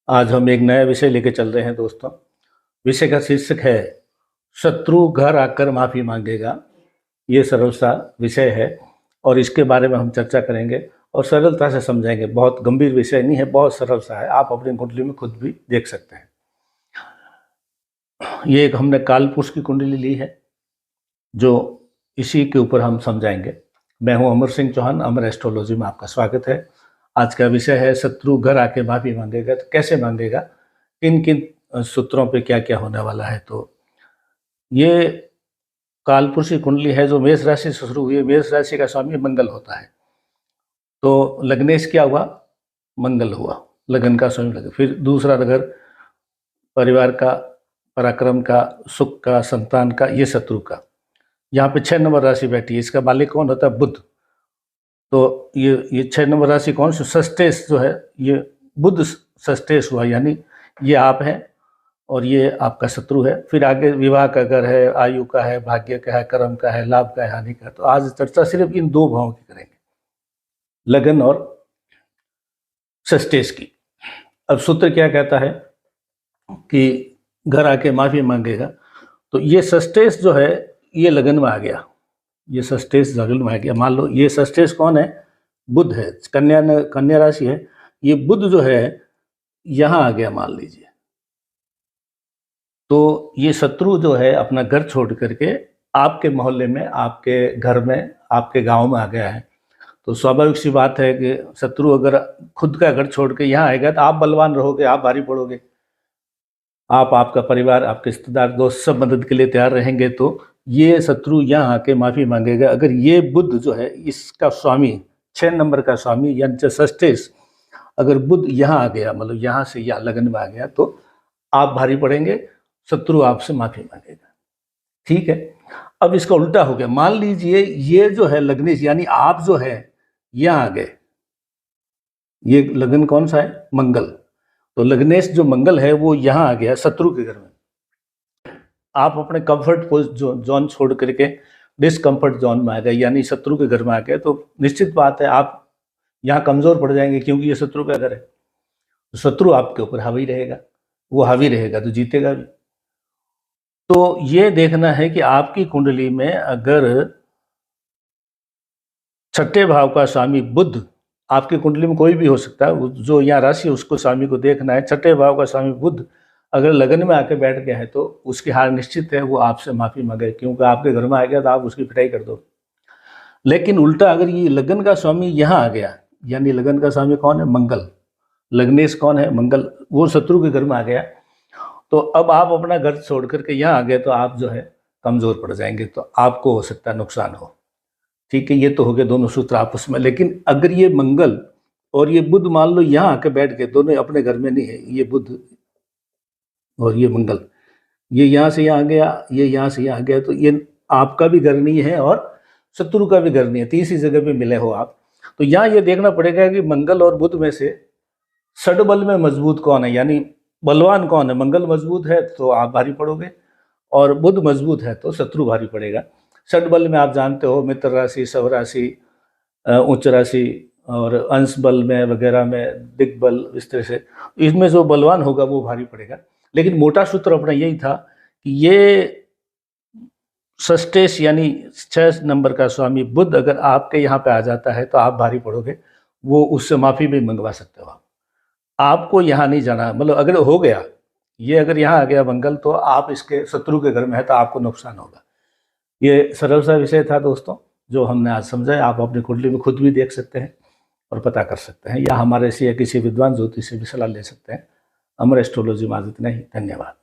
आज हम एक नया विषय लेके चल रहे हैं दोस्तों। विषय का शीर्षक है शत्रु घर आकर माफ़ी मांगेगा। ये सरल सा विषय है और इसके बारे में हम चर्चा करेंगे और सरलता से समझेंगे। बहुत गंभीर विषय नहीं है, बहुत सरल सा है। आप अपनी कुंडली में खुद भी देख सकते हैं। ये एक हमने कालपुरुष की कुंडली ली है जो इसी के ऊपर हम समझाएंगे। मैं हूं अमर सिंह चौहान, अमर एस्ट्रोलॉजी में आपका स्वागत है। आज का विषय है शत्रु घर आके माफ़ी मांगेगा। तो कैसे मांगेगा, किन किन सूत्रों पे क्या क्या होने वाला है। तो ये कालपुरुष की कुंडली है जो मेष राशि से शुरू हुई है। मेष राशि का स्वामी मंगल होता है। तो लग्नेश क्या हुआ, मंगल हुआ, लगन का स्वामी लग्न। फिर दूसरा घर परिवार का, पराक्रम का, सुख का, संतान का, ये शत्रु का। यहाँ पे 6 नंबर राशि बैठी है। इसका मालिक कौन होता है? बुध। तो ये 6 नंबर राशि कौन सी? षष्ठेश जो है, ये बुध षष्ठेश हुआ, यानी ये आप हैं और ये आपका शत्रु है। फिर आगे विवाह का घर है, आयु का है, भाग्य का है, कर्म का है, लाभ का है, हानि का। तो आज चर्चा सिर्फ इन 2 भावों की करेंगे, लगन और षष्ठेश की। अब सूत्र क्या कहता है कि घर आके माफी मांगेगा। तो ये षष्ठेश जो है ये लगन में आ गया, ये षष्ठेश लगन में आ गया। मान लो ये षष्ठेश कौन है? बुध है। कन्या राशि है। ये बुध जो है यहाँ आ गया, मान लीजिए। तो ये शत्रु जो है अपना घर छोड़ करके आपके मोहल्ले में, आपके घर में, आपके गांव में आ गया है। तो स्वाभाविक सी बात है कि शत्रु अगर खुद का घर छोड़ के यहाँ आएगा तो आप बलवान रहोगे, आप भारी पड़ोगे। आप, आपका परिवार, आपके रिश्तेदार, दोस्त सब मदद के लिए तैयार रहेंगे। तो ये शत्रु यहाँ आके माफ़ी मांगेगा। अगर ये बुध जो है इसका स्वामी, 6 नंबर का स्वामी यानी षष्ठेश, अगर बुध यहाँ आ गया, मतलब यहाँ से यहाँ लगन में आ गया, तो आप भारी पड़ेंगे, शत्रु आपसे माफ़ी मांगेगा। ठीक है। अब इसका उल्टा हो गया। मान लीजिए ये जो है लग्नेश यानी आप जो है यहाँ आ गए। ये लगन कौन सा है? मंगल। तो लग्नेश जो मंगल है वो यहाँ आ गया शत्रु के घर में। आप अपने कंफर्ट जोन छोड़ करके डिसकंफर्ट जोन में आ गए, यानी शत्रु के घर में आ गए। तो निश्चित बात है आप यहाँ कमजोर पड़ जाएंगे, क्योंकि ये शत्रु का घर है। तो शत्रु आपके ऊपर हावी रहेगा, वो हावी रहेगा तो जीतेगा भी। तो ये देखना है कि आपकी कुंडली में अगर 6ठे भाव का स्वामी बुध, आपकी कुंडली में कोई भी हो सकता है, जो यहाँ राशि है उसको स्वामी को देखना है। 6ठे भाव का स्वामी बुध अगर लगन में आके बैठ गया है तो उसकी हार निश्चित है, वो आपसे माफ़ी मांगे, क्योंकि आपके घर में आ गया तो आप उसकी पिटाई कर दो। लेकिन उल्टा अगर ये लगन का स्वामी यहाँ आ गया, यानी लगन का स्वामी कौन है? मंगल। लग्नेश कौन है? मंगल। वो शत्रु के घर में आ गया। तो अब आप अपना घर छोड़ करके यहाँ आ गए तो आप जो है कमज़ोर पड़ जाएंगे, तो आपको हो सकता है नुकसान हो। ठीक है, ये तो हो गए दोनों सूत्र आपस में। लेकिन अगर ये मंगल और ये बुध मान लो यहाँ आके बैठ गए, दोनों अपने घर में नहीं है, ये बुध और ये मंगल, ये यहाँ से यहाँ आ गया, ये यहाँ से यहाँ आ गया, तो ये आपका भी घर नहीं है और शत्रु का भी घर नहीं है, तीसरी जगह पे मिले हो आप। तो यहाँ ये देखना पड़ेगा कि मंगल और बुध में से षडबल में मजबूत कौन है, यानी बलवान कौन है। मंगल मजबूत है तो आप भारी पड़ोगे और बुध मजबूत है तो शत्रु भारी पड़ेगा। षडबल में आप जानते हो मित्र राशि, शव राशि, उच्च राशि और अंश बल में वगैरह में दिग्बल, इस तरह से इसमें जो बलवान होगा वो भारी पड़ेगा। लेकिन मोटा सूत्र अपना यही था कि ये षष्ठेश यानी 6 नंबर का स्वामी बुध अगर आपके यहाँ पे आ जाता है तो आप भारी पड़ोगे। वो उससे माफ़ी भी मंगवा सकते हो। आपको यहाँ नहीं जाना, मतलब अगर हो गया ये, अगर यहाँ आ गया मंगल, तो आप इसके शत्रु के घर में है तो आपको नुकसान होगा। ये सरल सा विषय था दोस्तों जो हमने आज समझा। आप अपनी कुंडली में खुद भी देख सकते हैं और पता कर सकते हैं, या हमारे से या किसी विद्वान ज्योतिष से भी सलाह ले सकते हैं। अमर एस्ट्रोलॉजी में आज इतना ही। धन्यवाद।